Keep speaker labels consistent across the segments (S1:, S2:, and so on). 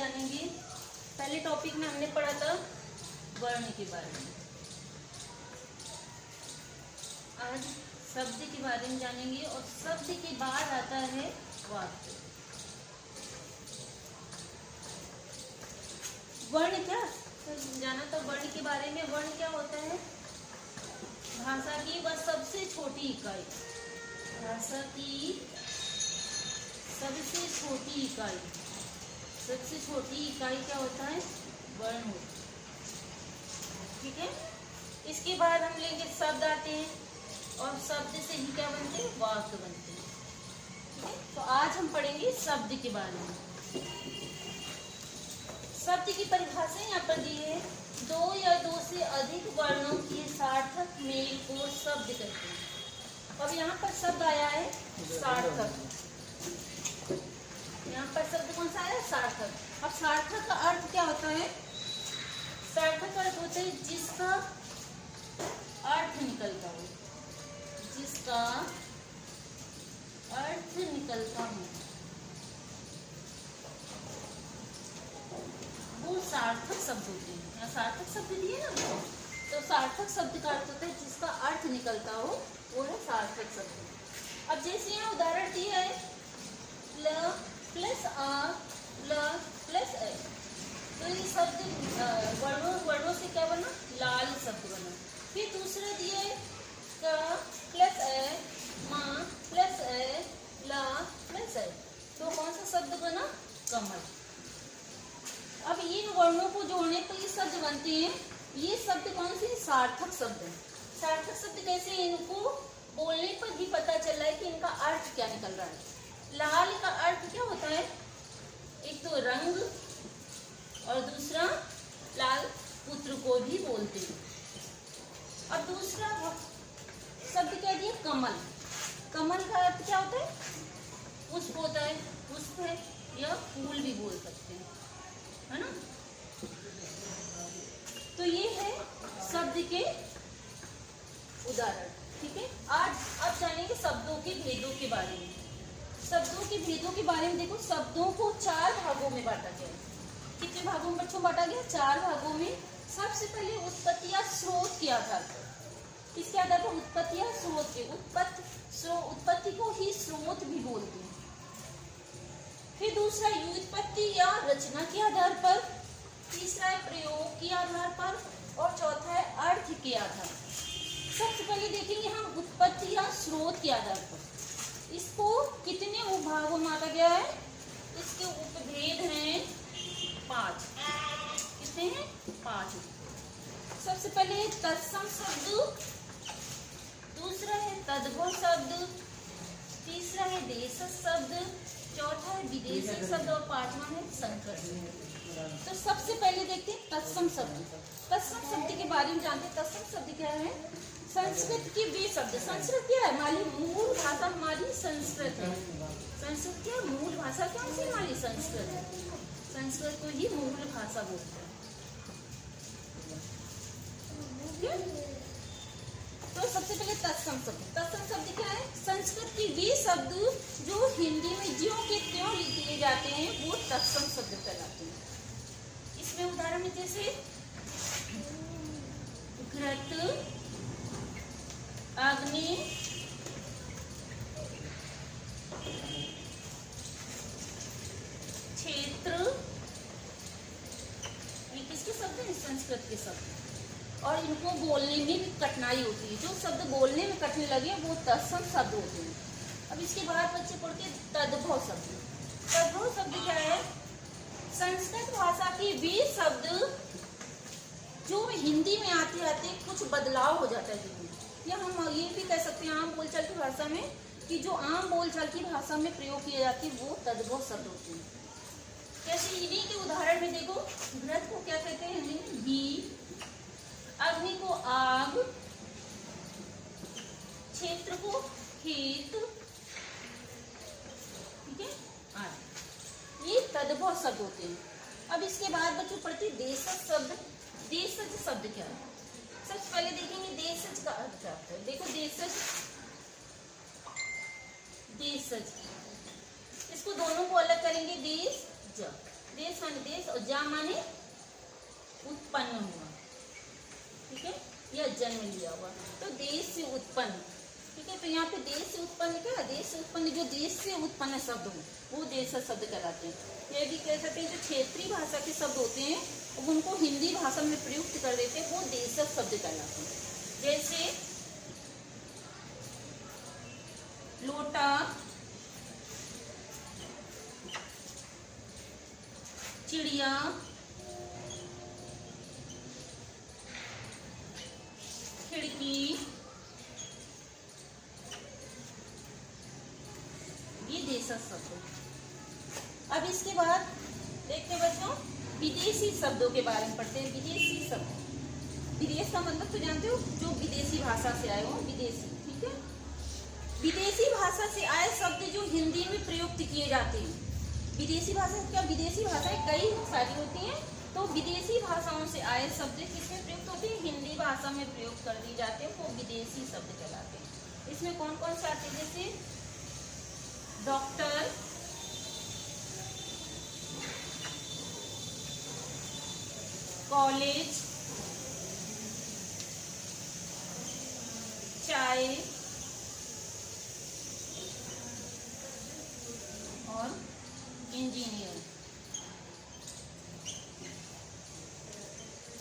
S1: जानेंगे। पहले टॉपिक में हमने पढ़ा था वर्ण के बारे में, आज शब्द के बारे में जानेंगे और शब्द के बाद आता है वाक्य। वर्ण क्या जाना था वर्ण के बारे में। वर्ण क्या होता है? भाषा की वह सबसे छोटी इकाई, भाषा की सबसे छोटी इकाई, सबसे छोटी इकाई क्या होता है? वर्ण होता है। ठीक है, इसके बाद हम लेंगे शब्द आते हैं और शब्द से ही क्या बनते हैं? वाक्य बनते हैं। ठीक है, तो आज हम पढ़ेंगे शब्द के बारे में। शब्द की परिभाषा यहाँ पर दी है, दो या दो से अधिक वर्णों के सार्थक मेल को शब्द कहते हैं। अब यहाँ पर शब्द आया है सार्थक, यहाँ पर शब्द कौन सा आया? सार्थक। अब सार्थक का अर्थ क्या होता है? सार्थक का अर्थ होता है जिसका अर्थ निकलता हो, जिसका अर्थ निकलता हो वो सार्थक शब्द होते हैं। यहाँ सार्थक शब्द दिए ना, तो सार्थक शब्द का अर्थ होता है जिसका अर्थ निकलता हो, वो है सार्थक शब्द। अब जैसे यहाँ उदाहरण दिया है ल प्लस आ ल प्लस ए, तो ये शब्द वर्णों से क्या बना? लाल शब्द बना। फिर दूसरा दिया है क प्लस ए मा प्लस ए ला प्लस ए, तो कौन सा शब्द बना? कमल। अब इन वर्णों को जोड़ने पर ये शब्द बनते हैं। ये शब्द कौन से? सार्थक शब्द है। सार्थक शब्द कैसे? इनको बोलने पर भी पता चल रहा है कि इनका अर्थ क्या निकल रहा है। लाल का अर्थ क्या होता है? एक तो रंग और दूसरा लाल पुत्र को भी बोलते हैं। अब दूसरा शब्द क्या दिया? कमल। कमल का अर्थ क्या होता है? पुष्प होता है, पुष्प है या फूल भी बोल सकते हैं, है ना। तो ये है शब्द के उदाहरण। ठीक है, आज अब जानेंगे शब्दों के भेदों के बारे में। शब्दों के भेदों के बारे में देखो, शब्दों को 4 भागों में बांटा गया है। कितने भागों में बच्चों बांटा गया? 4 भागों में। सबसे पहले उत्पत्ति या स्रोत के आधार पर। किसके आधार पर? उत्पत्ति या स्रोत के। उत्पत्ति को ही स्रोत भी बोलते हैं। फिर दूसरा व्युत्पत्ति या रचना के आधार पर, तीसरा है प्रयोग के आधार पर और चौथा है अर्थ के आधार पर। सबसे पहले देखेंगे हम उत्पत्ति या स्रोत के आधार पर। इसको कितने उपभागों में बांटा गया है? इसके उपभेद हैं 5। कितने हैं? 5। सबसे पहले तत्सम शब्द, दूसरा है तद्भव शब्द, तीसरा है देशज शब्द, चौथा है विदेशी शब्द और 5वां है संकर। तो सबसे पहले देखते हैं तत्सम शब्द। तत्सम शब्द के बारे में जानते हैं। तत्सम शब्द क्या है? संस्कृत के वे शब्द। संस्कृत क्या है? हमारी मूल भाषा हमारी संस्कृत है। संस्कृत क्या? मूल भाषा कौन सी? हमारी संस्कृत है। संस्कृत को ही मूल भाषा बोलते हैं। तो सबसे पहले तत्सम शब्द। तत्सम शब्द क्या है? संस्कृत के वे शब्द जो हिंदी में ज्यों के त्यों लिख दिए जाते हैं वो तत्सम शब्द कहलाते हैं। इसमें उदाहरण में जैसे घृत, अग्नि, क्षेत्र, ये किसके शब्द हैं? संस्कृत के शब्द। और इनको बोलने में भी कठिनाई होती है। जो शब्द बोलने में कठिन लगे वो तत्सम शब्द होते हैं। अब इसके बाद बच्चे पढ़ते हैं तद्भव शब्द। तद्भव शब्द क्या है? संस्कृत भाषा के वे शब्द जो हिंदी में आते आते कुछ बदलाव हो जाता है जिनमें, या हम ये भी कह सकते हैं आम बोलचाल की भाषा में कि जो आम बोलचाल की भाषा में प्रयोग किए जाते हैं वो तद्भव शब्द होते हैं। कैसे? इन्हीं के उदाहरण में देखो, घृत को क्या कहते हैं हिंदी में? घी, अग्नि को आग, क्षेत्र को खेत, ठीक है, आदि। ये तद्भव शब्द होते हैं। अब इसके बाद बच्चों पढ़ते देशज शब्द। देशज शब्द क्या है? सबसे पहले देखेंगे देशज का अर्थ क्या है। देखो देशज, देशज, इसको दोनों को अलग करेंगे। देश ज, देश माने देश और जा माने उत्पन्न हुआ, ठीक है, या जन्म लिया हुआ, तो देश से उत्पन्न, ठीक है। तो यहाँ पे देश से उत्पन्न क्या है, देश से उत्पन्न, जो देश से उत्पन्न शब्द हो वो देशज शब्द कहलाते हैं। ये भी कह सकते हैं जो क्षेत्रीय भाषा के शब्द होते हैं उनको हिंदी भाषा में प्रयुक्त कर देते हैं, वो देशज शब्द कहलाते हैं। जैसे लोटा, चिड़िया, खिड़की, ये देशज शब्द है। अब इसके बाद देखते हैं बच्चों, विदेशी शब्दों के बारे में पढ़ते हैं। विदेशी शब्द, विदेश का मतलब तो जानते हो, जो विदेशी भाषा से आए हो, विदेशी, ठीक है। विदेशी भाषा से आए शब्द जो हिंदी में प्रयुक्त किए जाते हैं। विदेशी भाषा क्या, विदेशी भाषाएं कई सारी होती हैं, तो विदेशी भाषाओं से आए शब्द किसमें प्रयुक्त होते हैं, हिंदी भाषा में प्रयोग कर दिए जाते हैं, वो विदेशी शब्द कहलाते हैं। इसमें कौन कौन से आते हैं, जैसे डॉक्टर, कॉलेज, चाय और इंजीनियर,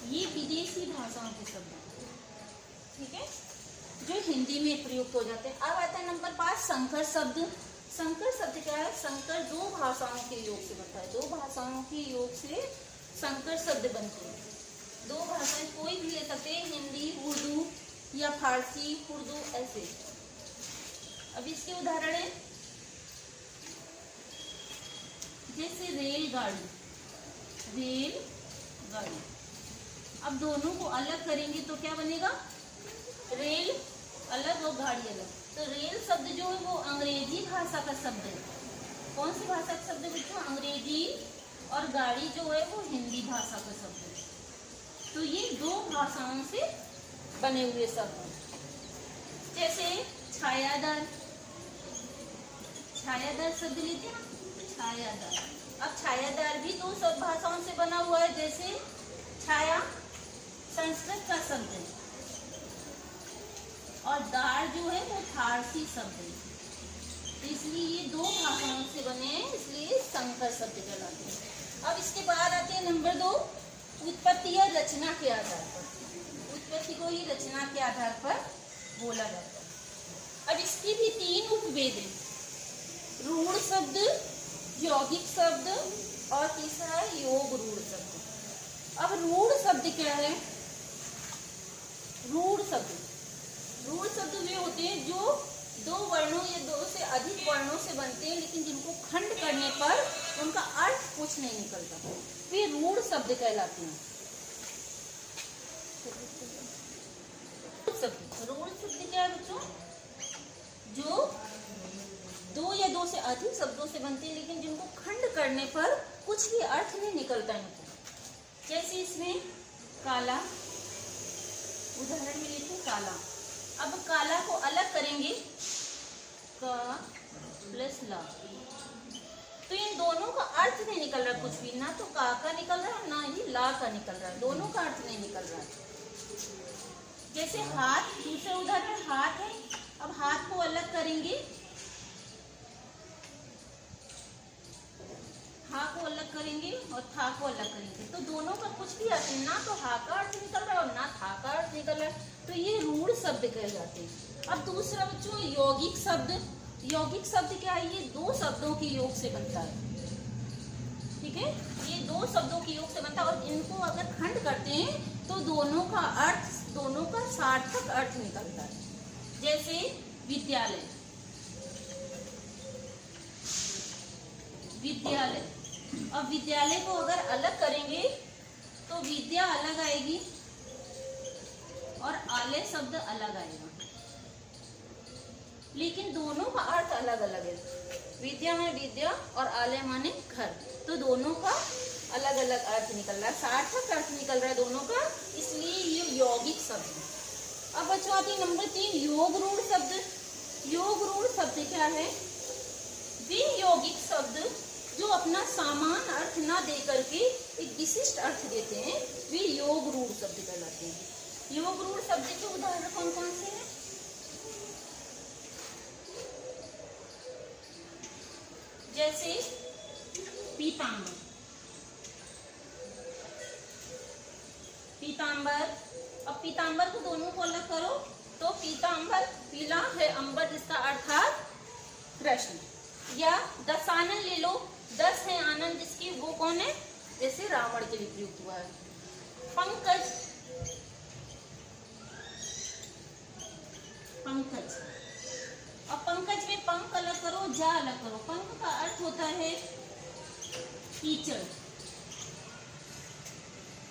S1: ये विदेशी भाषाओं के शब्द हैं, ठीक है, जो हिंदी में प्रयुक्त हो जाते हैं। अब आता है नंबर 5 संकर शब्द। संकर शब्द क्या है, संकर दो भाषाओं के योग से बनता है, दो भाषाओं के योग से संकर शब्द बनते हैं। दो भाषाएं कोई भी ले सकते हैं, हिंदी, उर्दू या फारसी, उर्दू, ऐसे। अब इसके उदाहरण है जैसे रेलगाड़ी, रेलगाड़ी। अब दोनों को अलग करेंगे तो क्या बनेगा, रेल अलग और गाड़ी अलग। तो रेल शब्द जो है वो अंग्रेजी भाषा का शब्द है। कौन सी भाषा का शब्द है बच्चों, अंग्रेजी, और गाड़ी जो है वो हिंदी भाषा का शब्द है। तो ये दो भाषाओं से बने हुए शब्द हैं। जैसे छायादार, छायादार शब्द लेते हैं, छायादार। अब छायादार भी दो सब भाषाओं से बना हुआ है, जैसे छाया संस्कृत का शब्द है और दार जो है वो फारसी शब्द है, इसलिए ये दो भाषाओं से बने हैं, इसलिए संकर शब्द कहलाते हैं। अब इसके बाद आते हैं नंबर 2, उत्पत्ति या रचना के आधार पर। उत्पत्ति को ही रचना के आधार पर बोला जाता है। अब इसकी भी 3 उपभेद हैं, रूढ़ शब्द, यौगिक शब्द और तीसरा है योग रूढ़ शब्द। अब रूढ़ शब्द क्या है, रूढ़ शब्द वे होते हैं जो 2 वर्णों या 2 से अधिक वर्णों से बनते हैं, लेकिन जिनको खंड करने पर उनका अर्थ कुछ नहीं निकलता, वे रूढ़ शब्द कहलाते हैं। रूढ़ शब्द क्या है बच्चों, जो 2 या 2 से अधिक शब्दों से बनते हैं, लेकिन जिनको खंड करने पर कुछ भी अर्थ नहीं निकलता इनको। जैसे इसमें काला, उदाहरण में लेते हैं काला। अब काला को अलग करेंगे, का प्लस ला, तो इन दोनों का अर्थ नहीं निकल रहा कुछ भी, ना तो का निकल रहा है ना ही ला का निकल रहा है, दोनों का अर्थ नहीं निकल रहा है। जैसे हाथ, दूसरे उदाहरण हाथ है। अब हाथ को अलग करेंगे, हा को अलग करेंगे और था को अलग करेंगे, तो दोनों का कुछ भी अर्थ नहीं, ना तो हा का अर्थ निकल रहा है और ना था का अर्थ निकल रहा है, तो ये रूढ़ शब्द कहे जाते हैं। अब दूसरा बच्चों यौगिक शब्द। यौगिक शब्द क्या है, ये 2 शब्दों के योग से बनता है, ठीक है, ये 2 शब्दों के योग से बनता है, और इनको अगर खंड करते हैं तो दोनों का अर्थ, दोनों का सार्थक अर्थ निकलता है। जैसे विद्यालय, विद्यालय। अब विद्यालय को अगर अलग करेंगे तो विद्या अलग आएगी और आलय शब्द अलग आएगा, लेकिन दोनों का अर्थ अलग अलग है। विद्या में विद्या और आलय माने घर, तो दोनों का अलग अलग अर्थ निकल रहा है, सार्थक अर्थ निकल रहा है दोनों का, इसलिए ये यौगिक शब्द है। अब बच्चों आती है नंबर 3 योग रूढ़ शब्द। योग रूढ़ शब्द क्या है, वे यौगिक शब्द जो अपना सामान अर्थ ना दे करके एक विशिष्ट अर्थ देते हैं, वे योग रूढ़ शब्द कहलाते हैं। योग रूढ़ शब्द के उदाहरण कौन कौन से हैं? जैसे पीतांबर, पीतांबर। अब पीतांबर को दोनों को अलग करो तो पीतांबर पीला है अंबर, जिसका अर्थात कृष्ण। या दशानन ले लो, 10 है आनंद, जिसकी वो कौन है? जैसे रावण के लिए प्रयुक्त हुआ है। पंकज, पंकज। अब पंकज में पंख अलग करो, जा अलग करो। पंख का अर्थ होता है कीचड़,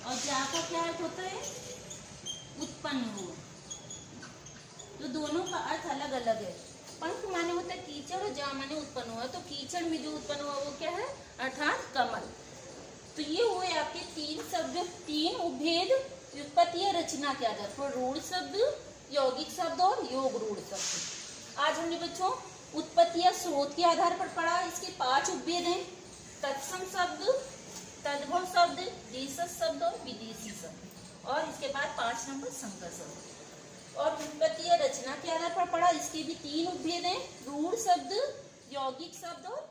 S1: और जा का क्या अर्थ होता है? उत्पन्न हुआ। तो दोनों का अर्थ अलग अलग है। पंख माने होता है कीचड़ और जा माने उत्पन्न हुआ। तो कीचड़ में जो उत्पन्न हुआ वो क्या है? अर्थात कमल। तो ये हुए आपके 3 शब्द, 3 उपभेद व्युत्पत्ति या रचना के आधार पर, रूढ़ शब्द, यौगिक शब्द और योग रूढ़ शब्द। आज हमने बच्चों उत्पत्ति या स्रोत के आधार पर पढ़ा। इसके 5 उपभेद हैं: तत्सम शब्द, तद्भव शब्द, देशज शब्द और विदेशी शब्द। और इसके बाद 5 नंबर संकर शब्द। और व्युत्पत्ति या रचना के आधार पर पढ़ा। इसके भी 3 उपभेद हैं: रूढ़ शब्द, यौगिक शब्द और